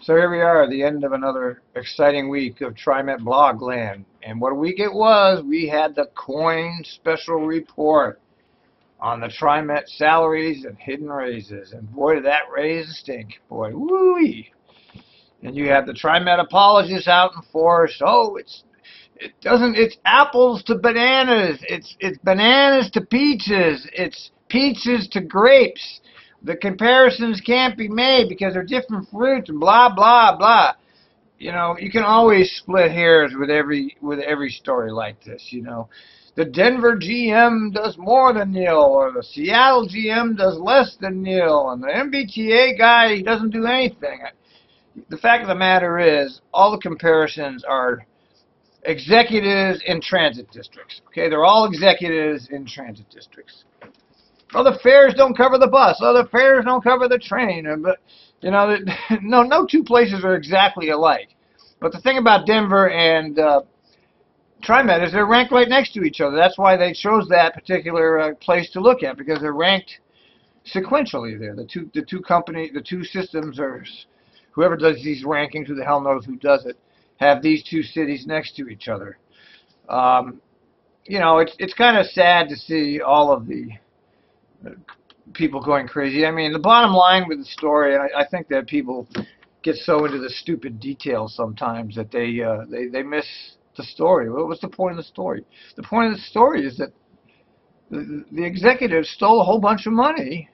So here we are at the end of another exciting week of TriMet Blogland. And what a week it was. We had the KOIN special report on the TriMet salaries and hidden raises. And boy, did that raise stink. Boy, woo-wee. And you have the TriMet apologists out in force. Oh, it's apples to bananas. It's bananas to peaches. It's peaches to grapes. The comparisons can't be made because they're different fruits and blah blah blah. You know, you can always split hairs with every story like this. You know, the Denver GM does more than nil, or the Seattle GM does less than nil, and the MBTA guy, he doesn't do anything. The fact of the matter is, all the comparisons are executives in transit districts. Okay, they're all executives in transit districts. Oh, the fares don't cover the bus. Oh, the fares don't cover the train. But you know, no two places are exactly alike. But the thing about Denver and TriMet is they're ranked right next to each other. That's why they chose that particular place to look at, because they're ranked sequentially there. The two systems are, whoever does these rankings, who the hell knows who does it, have these two cities next to each other. You know, it's kind of sad to see all of the people going crazy. I mean, the bottom line with the story, and I think that people get so into the stupid details sometimes that they miss the story. What was the point of the story? The point of the story is that the executives stole a whole bunch of money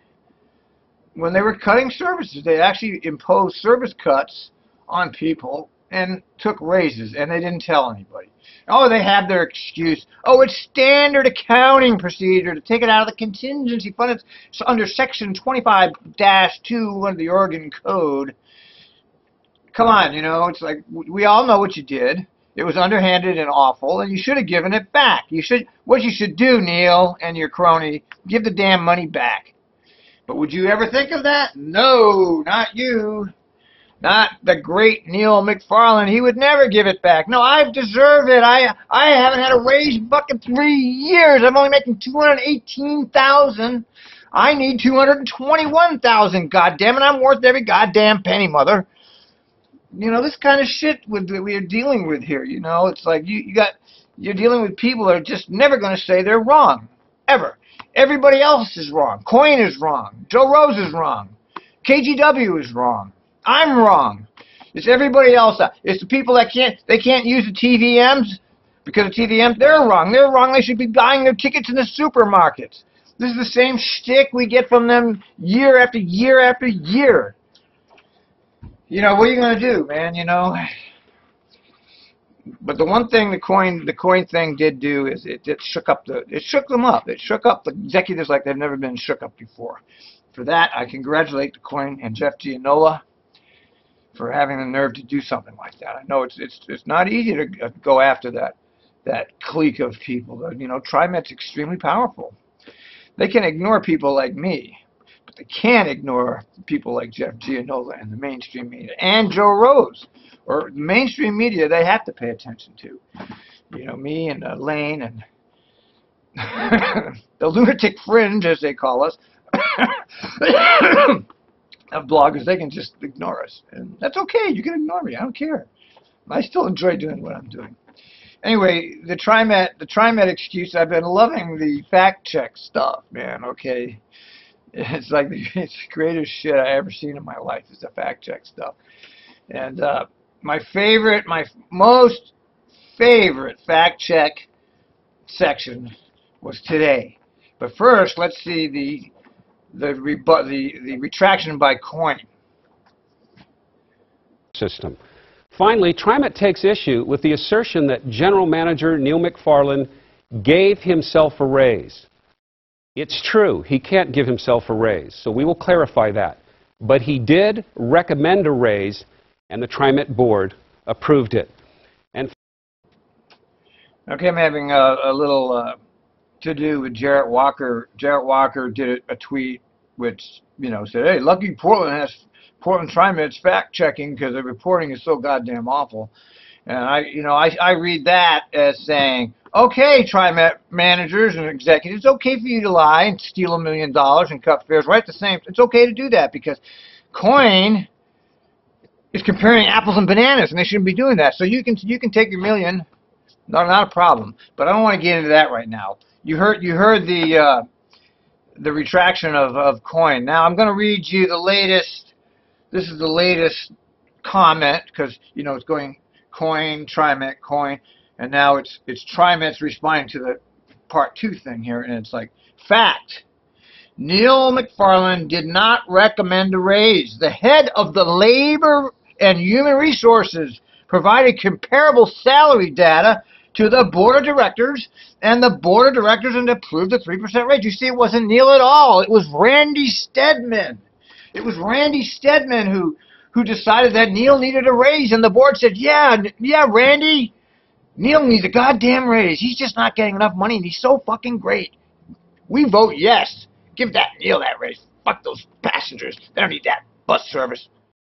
when they were cutting services. They actually imposed service cuts on people and took raises, and they didn't tell anybody. Oh, they have their excuse. Oh, it's standard accounting procedure to take it out of the contingency fund. It's under Section 25-2 of the Oregon Code. Come on, you know, it's like, we all know what you did. It was underhanded and awful, and you should have given it back. What you should do, Neil and your crony, give the damn money back. But would you ever think of that? No, not you. Not the great Neil McFarlane. He would never give it back. No, I've deserved it. I haven't had a raise in 3 years. I'm only making $218,000. I need $221,000. Goddamn it! I'm worth every goddamn penny, mother. You know, this kind of shit that we are dealing with here. You know, it's like you're dealing with people that are just never going to say they're wrong, ever. Everybody else is wrong. KOIN is wrong. Joe Rose is wrong. KGW is wrong. I'm wrong. It's everybody else. It's the people that can't use the TVMs because of TVMs. They're wrong. They're wrong. They should be buying their tickets in the supermarkets. This is the same shtick we get from them year after year after year. You know, what are you going to do, man? You know. But the one thing the KOIN thing did do is it shook them up. It shook up the executives like they've never been shook up before. For that, I congratulate the KOIN and Jeff Gianola for having the nerve to do something like that. I know it's not easy to go after that clique of people. You know, TriMet's extremely powerful. They can ignore people like me, but they can't ignore people like Jeff Gianola and the mainstream media and Joe Rose, or the mainstream media. They have to pay attention to. You know, me and Lane and the lunatic fringe, as they call us. Of bloggers, they can just ignore us, and that's okay. You can ignore me. I don't care. I still enjoy doing what I'm doing. Anyway, the TriMet excuse. I've been loving the fact check stuff, man. Okay, it's like it's the greatest shit I ever seen in my life is the fact check stuff. And my most favorite fact check section was today. But first, let's see the retraction by KOIN. System. Finally, TriMet takes issue with the assertion that General Manager Neil McFarlane gave himself a raise. It's true, he can't give himself a raise, so we will clarify that. But he did recommend a raise, and the TriMet board approved it. And okay, I'm having a little to do with Jarrett Walker. Jarrett Walker did a tweet which, you know, said, hey, lucky Portland TriMet's fact checking because the reporting is so goddamn awful. And I read that as saying, okay, TriMet managers and executives, it's okay for you to lie and steal $1 million and cut fares. Right, the same. It's okay to do that because KOIN is comparing apples and bananas, and they shouldn't be doing that. So you can take your million, not a problem. But I don't want to get into that right now. You heard the retraction of KOIN. Now I'm going to read you the latest. This is the latest comment, because you know it's going KOIN, TriMet, KOIN, and now it's TriMet's responding to the part 2 thing here, and it's like, fact, Neil McFarlane did not recommend a raise. The head of the Labor and Human Resources provided comparable salary data to the board of directors, and the board of directors approved the 3% raise. You see, it wasn't Neil at all. It was Randy Stedman. It was Randy Stedman who decided that Neil needed a raise, and the board said, yeah, Randy, Neil needs a goddamn raise. He's just not getting enough money, and he's so fucking great. We vote yes. Give that Neil that raise. Fuck those passengers. They don't need that bus service.